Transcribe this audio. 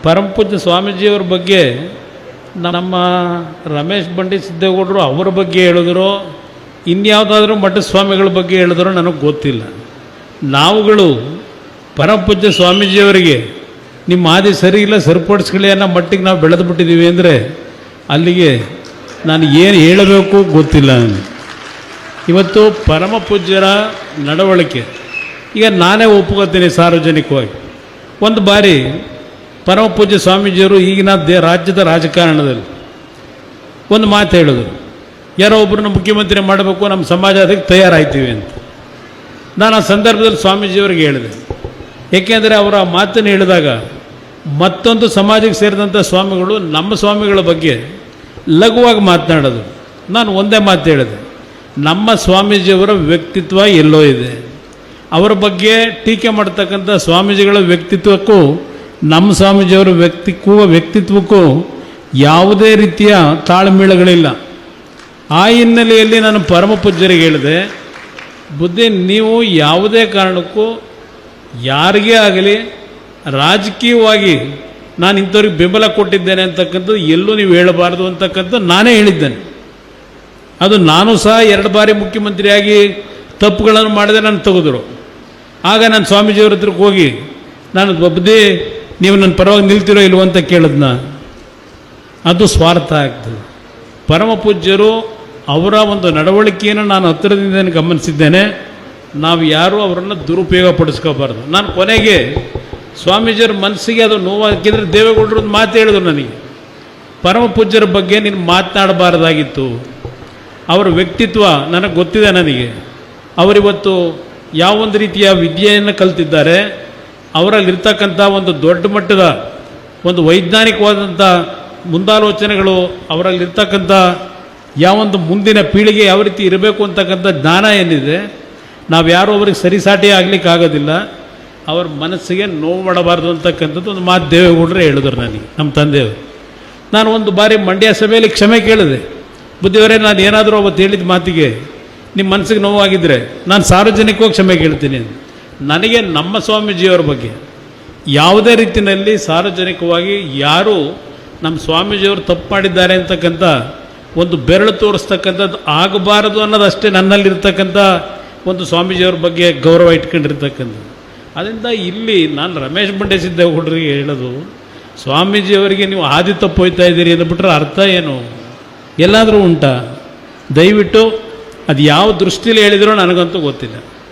ಪರಮಪೂಜ್ಯ ಸ್ವಾಮೀಜಿಯವ್ರ ಬಗ್ಗೆ ನಮ್ಮ ರಮೇಶ್ ಬಂಡಿ ಸಿದ್ದೇಗೌಡರು ಅವರ ಬಗ್ಗೆ ಹೇಳಿದ್ರು, ಇನ್ಯಾವುದಾದ್ರೂ ಮಠ ಸ್ವಾಮಿಗಳ ಬಗ್ಗೆ ಹೇಳಿದ್ರು ನನಗೆ ಗೊತ್ತಿಲ್ಲ. ನಾವುಗಳು ಪರಮಪೂಜ್ಯ ಸ್ವಾಮೀಜಿಯವರಿಗೆ ನಿಮ್ಮ ಆದಿ ಸರಿ ಇಲ್ಲ, ಸರಿಪಡಿಸ್ಕೊಳ್ಳಿ ಅನ್ನೋ ಮಟ್ಟಿಗೆ ನಾವು ಬೆಳೆದು ಬಿಟ್ಟಿದ್ದೀವಿ ಅಂದರೆ ಅಲ್ಲಿಗೆ ನಾನು ಏನು ಹೇಳಬೇಕು ಗೊತ್ತಿಲ್ಲ. ಇವತ್ತು ಪರಮ ಪೂಜ್ಯರ ನಡವಳಿಕೆ ಈಗ ನಾನೇ ಒಪ್ಕೋತೀನಿ ಸಾರ್ವಜನಿಕವಾಗಿ. ಒಂದು ಬಾರಿ ಪರಮ ಪೂಜ್ಯ ಸ್ವಾಮೀಜಿಯವರು ಈಗಿನ ರಾಜ್ಯದ ರಾಜಕಾರಣದಲ್ಲಿ ಒಂದು ಮಾತು ಹೇಳಿದ್ರು, ಯಾರೋ ಒಬ್ಬರನ್ನ ಮುಖ್ಯಮಂತ್ರಿ ಮಾಡಬೇಕು, ನಮ್ಮ ಸಮಾಜ ಅದಕ್ಕೆ ತಯಾರಾಗ್ತೀವಿ ಅಂತ. ನಾನು ಆ ಸಂದರ್ಭದಲ್ಲಿ ಸ್ವಾಮೀಜಿಯವ್ರಿಗೆ ಹೇಳಿದೆ, ಏಕೆಂದರೆ ಅವರ ಮಾತನ್ನು ಹೇಳಿದಾಗ ಮತ್ತೊಂದು ಸಮಾಜಕ್ಕೆ ಸೇರಿದಂಥ ಸ್ವಾಮಿಗಳು ನಮ್ಮ ಸ್ವಾಮಿಗಳ ಬಗ್ಗೆ ಲಘುವಾಗಿ ಮಾತನಾಡೋದು. ನಾನು ಒಂದೇ ಮಾತು ಹೇಳಿದೆ, ನಮ್ಮ ಸ್ವಾಮೀಜಿಯವರ ವ್ಯಕ್ತಿತ್ವ ಎಲ್ಲೋ ಇದೆ. ಅವರ ಬಗ್ಗೆ ಟೀಕೆ ಮಾಡ್ತಕ್ಕಂಥ ಸ್ವಾಮೀಜಿಗಳ ವ್ಯಕ್ತಿತ್ವಕ್ಕೂ ನಮ್ಮ ಸ್ವಾಮೀಜಿಯವರ ವ್ಯಕ್ತಿತ್ವಕ್ಕೂ ಯಾವುದೇ ರೀತಿಯ ತಾಳ್ಮೇಳಗಳಿಲ್ಲ. ಆ ಹಿನ್ನೆಲೆಯಲ್ಲಿ ನಾನು ಪರಮ ಪೂಜ್ಯರಿಗೆ ಹೇಳಿದೆ, ಬುದ್ಧಿ ನೀವು ಯಾವುದೇ ಕಾರಣಕ್ಕೂ ಯಾರಿಗೇ ಆಗಲಿ ರಾಜಕೀಯವಾಗಿ ನಾನು ಇಂಥವ್ರಿಗೆ ಬೆಂಬಲ ಕೊಟ್ಟಿದ್ದೇನೆ ಅಂತಕ್ಕಂಥದ್ದು ಎಲ್ಲೂ ನೀವು ಹೇಳಬಾರ್ದು ಅಂತಕ್ಕಂಥದ್ದು ನಾನೇ ಹೇಳಿದ್ದೇನೆ. ಅದು ನಾನು ಸಹ 2 ಬಾರಿ ಮುಖ್ಯಮಂತ್ರಿಯಾಗಿ ತಪ್ಪುಗಳನ್ನು ಮಾಡಿದೆ, ನಾನು ತೆಗೆದ್ರು. ಆಗ ನಾನು ಸ್ವಾಮೀಜಿಯವ್ರ ಹತ್ರಕ್ಕೆ ಹೋಗಿ ನಾನು ಬುದ್ಧಿ ನೀವು ನನ್ನ ಪರವಾಗಿ ನಿಲ್ತಿರೋ ಇಲ್ವೋ ಅಂತ ಕೇಳಿದ್ನ. ಅದು ಸ್ವಾರ್ಥ ಆಗ್ತದೆ. ಪರಮ ಪೂಜ್ಯರು ಅವರ ಒಂದು ನಡವಳಿಕೆಯನ್ನು ನಾನು ಹತ್ತಿರದಿಂದ ಗಮನಿಸಿದ್ದೇನೆ. ನಾವು ಯಾರೂ ಅವರನ್ನು ದುರುಪಯೋಗ ಪಡಿಸ್ಕೋಬಾರ್ದು. ನಾನು ಕೊನೆಗೆ ಸ್ವಾಮೀಜಿಯವ್ರ ಮನಸ್ಸಿಗೆ ಅದು ನೋವಾಗಿದ್ದರೆ ದೇವೇಗೌಡರು ಒಂದು ಮಾತು ಹೇಳಿದ್ರು ನನಗೆ, ಪರಮ ಪೂಜ್ಯರ ಬಗ್ಗೆ ನೀನು ಮಾತನಾಡಬಾರ್ದಾಗಿತ್ತು. ಅವರ ವ್ಯಕ್ತಿತ್ವ ನನಗೆ ಗೊತ್ತಿದೆ. ನನಗೆ ಅವರಿವತ್ತು ಯಾವೊಂದು ರೀತಿಯ ವಿದ್ಯೆಯನ್ನು ಕಲ್ತಿದ್ದಾರೆ, ಅವರಲ್ಲಿರ್ತಕ್ಕಂಥ ಒಂದು ದೊಡ್ಡ ಮಟ್ಟದ ಒಂದು ವೈಜ್ಞಾನಿಕವಾದಂಥ ಮುಂದಾಲೋಚನೆಗಳು, ಅವರಲ್ಲಿರ್ತಕ್ಕಂಥ ಯಾವೊಂದು ಮುಂದಿನ ಪೀಳಿಗೆ ಯಾವ ರೀತಿ ಇರಬೇಕು ಅಂತಕ್ಕಂಥ ಜ್ಞಾನ ಏನಿದೆ, ನಾವು ಯಾರೂ ಅವ್ರಿಗೆ ಸರಿಸಾಟಿ ಆಗಲಿಕ್ಕಾಗೋದಿಲ್ಲ. ಅವ್ರ ಮನಸ್ಸಿಗೆ ನೋವು ಮಾಡಬಾರ್ದು ಅಂತಕ್ಕಂಥದ್ದು ಒಂದು ಮಾತು ದೇವೇಗೌಡರೇ ಹೇಳಿದ್ರು ನನಗೆ, ನಮ್ಮ ತಂದೆಯವರು. ನಾನು ಒಂದು ಬಾರಿ ಮಂಡ್ಯ ಸಭೆಯಲ್ಲಿ ಕ್ಷಮೆ ಕೇಳಿದೆ, ಬುದ್ಧಿಯವರೇ ನಾನು ಏನಾದರೂ ಅವತ್ತು ಹೇಳಿದ ಮಾತಿಗೆ ನಿಮ್ಮ ಮನಸ್ಸಿಗೆ ನೋವಾಗಿದ್ದರೆ ನಾನು ಸಾರ್ವಜನಿಕವಾಗಿ ಕ್ಷಮೆ ಕೇಳ್ತೀನಿ. ನನಗೆ ನಮ್ಮ ಸ್ವಾಮೀಜಿಯವರ ಬಗ್ಗೆ ಯಾವುದೇ ರೀತಿಯಲ್ಲಿ ಸಾರ್ವಜನಿಕವಾಗಿ ಯಾರೂ ನಮ್ಮ ಸ್ವಾಮೀಜಿಯವರು ತಪ್ಪು ಮಾಡಿದ್ದಾರೆ ಅಂತಕ್ಕಂಥ ಒಂದು ಬೆರಳು ತೋರಿಸ್ತಕ್ಕಂಥದ್ದು ಆಗಬಾರದು ಅನ್ನೋದಷ್ಟೇ ನನ್ನಲ್ಲಿರ್ತಕ್ಕಂಥ ಒಂದು ಸ್ವಾಮೀಜಿಯವ್ರ ಬಗ್ಗೆ ಗೌರವ ಇಟ್ಕೊಂಡಿರ್ತಕ್ಕಂಥದ್ದು. ಅದರಿಂದ ಇಲ್ಲಿ ನಾನು ರಮೇಶ್ ಬಂಡೆ ಸಿದ್ದೇಗೌಡರಿಗೆ ಹೇಳೋದು, ಸ್ವಾಮೀಜಿಯವರಿಗೆ ನೀವು ಹಾದಿ ತಪ್ಪು ಹೋಯ್ತಾ ಇದ್ದೀರಿ ಅಂದ್ಬಿಟ್ರೆ ಅರ್ಥ ಏನು ಎಲ್ಲಾದರೂ ಉಂಟಾ? ದಯವಿಟ್ಟು ಅದು ಯಾವ ದೃಷ್ಟಿಯಲ್ಲಿ ಹೇಳಿದ್ರೋ ನನಗಂತೂ ಗೊತ್ತಿಲ್ಲ.